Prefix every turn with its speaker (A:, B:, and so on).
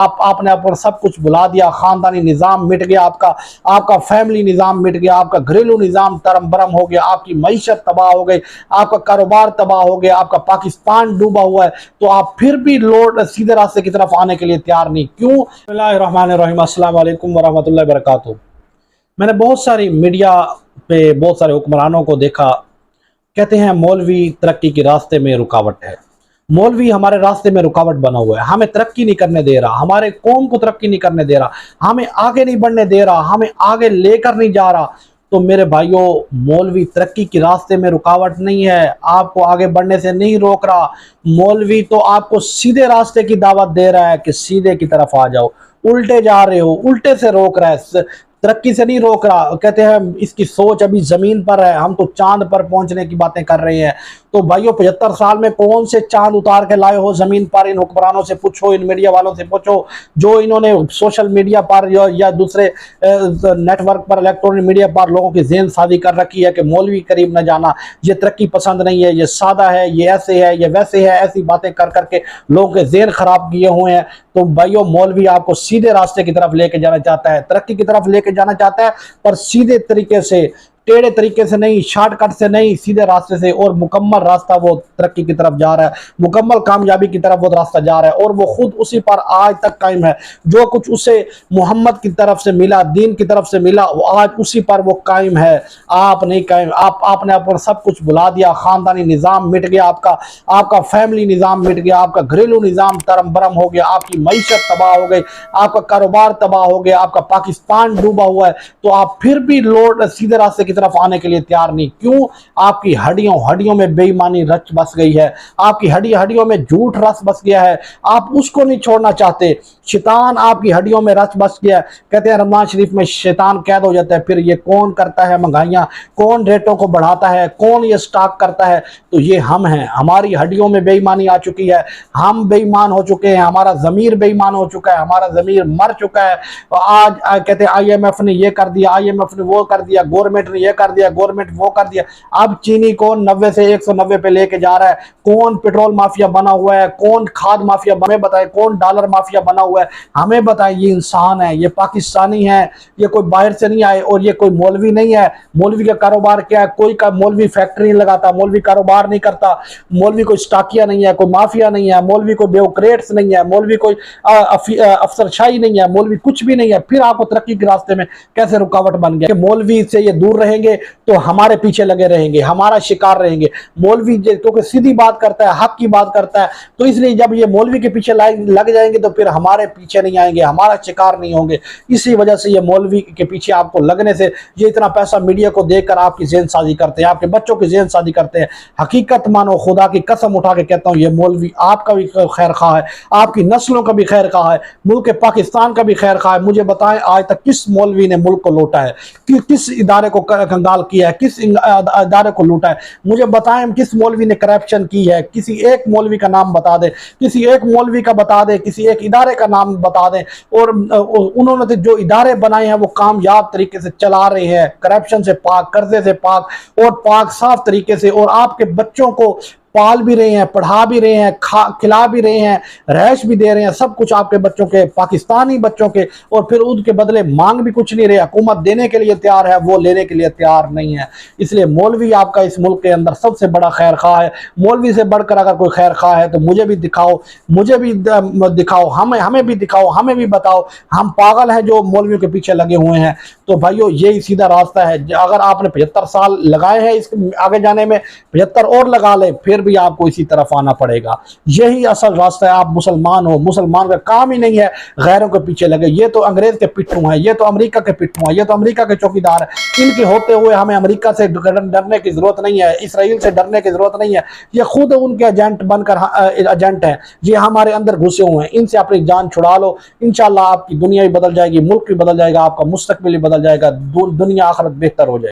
A: आपने आप सब कुछ भुला दिया, खानदानी निज़ाम मिट गया, आपका फैमिली निज़ाम मिट गया, आपका घरेलू निज़ाम तरम बरम हो गया, आपकी मईशत तबाह हो गई, आपका कारोबार तबाह हो गया, आपका पाकिस्तान डूबा हुआ है, तो आप फिर भी लौट सीधे रास्ते की तरफ आने के लिए तैयार नहीं क्यों? बिस्मिल्लाहिर्रहमानिर्रहीम, अस्सलाम वालेकुम वरहमतुल्लाहि वबरकातुहू। मैंने बहुत सारी मीडिया पे बहुत सारे हुक्मरानों को देखा, कहते हैं मौलवी तरक्की के रास्ते में रुकावट है, मौलवी हमारे रास्ते में रुकावट बना हुआ है, हमें तरक्की नहीं करने दे रहा, हमारे कौम को तरक्की नहीं करने दे रहा, हमें आगे नहीं बढ़ने दे रहा, हमें आगे लेकर नहीं जा रहा। तो मेरे भाइयों, मौलवी तरक्की के रास्ते में रुकावट नहीं है, आपको आगे बढ़ने से नहीं रोक रहा। मौलवी तो आपको सीधे रास्ते की दावत दे रहा है कि सीधे की तरफ आ जाओ, उल्टे जा रहे हो, उल्टे से रोक रहा है, तरक्की से नहीं रोक रहा। कहते हैं इसकी सोच अभी जमीन पर है, हम तो चांद पर पहुंचने की बातें कर रहे हैं। तो भाइयों, 75 साल में कौन से चांद उतार के लाए हो जमीन पर? इन हुक्मरानों से पूछो, इन मीडिया वालों से पूछो, जो इन्होंने सोशल मीडिया पर या दूसरे नेटवर्क पर, इलेक्ट्रॉनिक मीडिया पर लोगों की ज़हन साजी कर रखी है कि मौलवी करीब न जाना, ये तरक्की पसंद नहीं है, ये सादा है, ये ऐसे है, ये वैसे है, ऐसी बातें कर करके लोगों के ज़हन खराब किए हुए हैं। तो भाइयों, मौलवी आपको सीधे रास्ते की तरफ लेके जाना चाहता है, तरक्की की तरफ लेके जाना चाहता है, पर सीधे तरीके से, टेढ़े तरीके से नहीं, शॉर्टकट से नहीं, सीधे रास्ते से। और मुकम्मल रास्ता वो तरक्की की तरफ जा रहा है, मुकम्मल कामयाबी की तरफ वो रास्ता जा रहा है, और वो खुद उसी पर आज तक कायम है। जो कुछ उसे मोहम्मद की तरफ से मिला, दीन की तरफ से मिला, वो आज उसी पर वो कायम है। आप नहीं कायम, आपने आप सब कुछ भुला दिया, खानदानी निज़ाम मिट गया, आपका फैमिली निज़ाम मिट गया, आपका घरेलू निज़ाम तरम बरम हो गया, आपकी मईशत तबाह हो गई, आपका कारोबार तबाह हो गया, आपका पाकिस्तान डूबा हुआ है, तो आप फिर भी लौट सीधे रास्ते की तरफ आने के लिए तैयार नहीं क्यों? आपकी हड्डियों में बेईमानी रच बस गई है, आपकी हड्डियों में झूठ रस बस गया है, आप उसको नहीं छोड़ना चाहते। शैतान आपकी हड्डियों में रच बस गया है। कहते हैं रमजान शरीफ में शैतान कैद हो जाता है। फिर ये कौन करता है महंगाइयाँ, कौन रेटों को बढ़ाता है, कौन ये स्टॉक करता है? तो ये हम हैं। हमारी हड्डियों में बेईमानी आ चुकी है, हम बेईमान हो चुके हैं, हमारा ज़मीर बेईमान हो चुका है, हमारा ज़मीर मर चुका है। आज कहते हैं IMF ने ये कर दिया, IMF ने वो कर दिया, गवर्नमेंट ने ये कर दिया, गवर्नमेंट वो कर दिया। अब चीनी कौन 90 से 190 पे लेके जा रहा है? कौन पेट्रोल माफिया बना हुआ है? कौन खाद माफिया? हमें बताए। कौन डॉलर माफिया बना हुआ है? हमें बताए। ये इंसान है, ये पाकिस्तानी है, ये कोई बाहर से नहीं आए, और ये कोई मौलवी नहीं है। मौलवी का कारोबार क्या है? कोई का मौलवी फैक्ट्री नहीं लगाता, मौलवी कारोबार नहीं करता, मौलवी कोई स्टाकिया नहीं है, कोई माफिया नहीं है, मौलवी कोई ब्यूरोक्रेट्स नहीं है, मौलवी कोई अफसरशाही नहीं है, मौलवी कुछ भी नहीं है। फिर आपको तरक्की के रास्ते में कैसे रुकावट बन गया? मौलवी से ये दूर रहेंगे तो हमारे पीछे लगे रहेंगे, हमारा शिकार रहेंगे। मौलवी क्योंकि सीधी बात करता है, हक की बात करता है, तो इसलिए जब ये मौलवी के पीछे लग जाएंगे तो फिर हमारे पीछे नहीं आएंगे, हमारा शिकार नहीं होंगे। इसी वजह से ये मौलवी के पीछे आपको लगने से ये इतना पैसा मीडिया को देकर आपकी ज़हन साजी करते हैं, आपके बच्चों की ज़हन साजी करते हैं। हकीकत मानो, खुदा की कसम उठा के कहता हूँ, ये मौलवी आपका भी खैर खा है, आपकी नस्लों का भी खैर खा है, मुल्क पाकिस्तान का भी खैर खा है। मुझे बताएं आज तक किस मौलवी ने मुल्क को लूटा है, किस इदारे को कंगाल किया है, किस इदारे को लूटा है? मुझे बताएं किस मौलवी ने करप्शन की है? किसी एक मौलवी का नाम बता दे, किसी एक मौलवी का बता दे, किसी एक इदारे का नाम बता दें। और उन्होंने जो इदारे बनाए हैं वो कामयाब तरीके से चला रहे हैं, करप्शन से पाक, कर्जे से पाक, और पाक साफ तरीके से, और आपके बच्चों को पाल भी रहे हैं, पढ़ा भी रहे हैं, खिला भी रहे हैं, रहश भी दे रहे हैं, सब कुछ आपके बच्चों के, पाकिस्तानी बच्चों के। और फिर उनके बदले मांग भी कुछ नहीं रहे। हुकूमत देने के लिए तैयार है, वो लेने के लिए तैयार नहीं है। इसलिए मौलवी आपका इस मुल्क के अंदर सबसे बड़ा खैर खा है। मौलवी से बढ़कर अगर कोई खैर खा है तो मुझे भी दिखाओ, मुझे भी दिखाओ, हमें भी दिखाओ, हमें भी बताओ। हम पागल हैं जो मौलवियों के पीछे लगे हुए हैं? तो भाइयों, यही सीधा रास्ता है। अगर आपने 75 साल लगाए हैं इसके आगे जाने में, 75 और लगा ले, फिर भी आपको इसी तरफ आना पड़ेगा। यही असल रास्ता है। आप मुसलमान हो, मुसलमान का काम ही नहीं है गैरों के पीछे लगे। ये तो अंग्रेज के पिट्ठू हैं, ये तो अमेरिका के पिट्ठू हैं, ये तो अमेरिका के चौकीदार हैं। इनके होते हुए हमें अमेरिका से डरने की जरूरत नहीं है, इसराइल से डरने की जरूरत नहीं है। ये खुद उनके एजेंट बनकर एजेंट हैं, ये हमारे अंदर घुसे हुए हैं। इनसे अपनी जान छुड़ा लो, इंशाल्लाह आपकी दुनिया भी बदल जाएगी, मुल्क भी बदल जाएगा, आपका मुस्तकबिल भी बदल जाएगा, दुनिया आखिरत बेहतर हो जाएगी।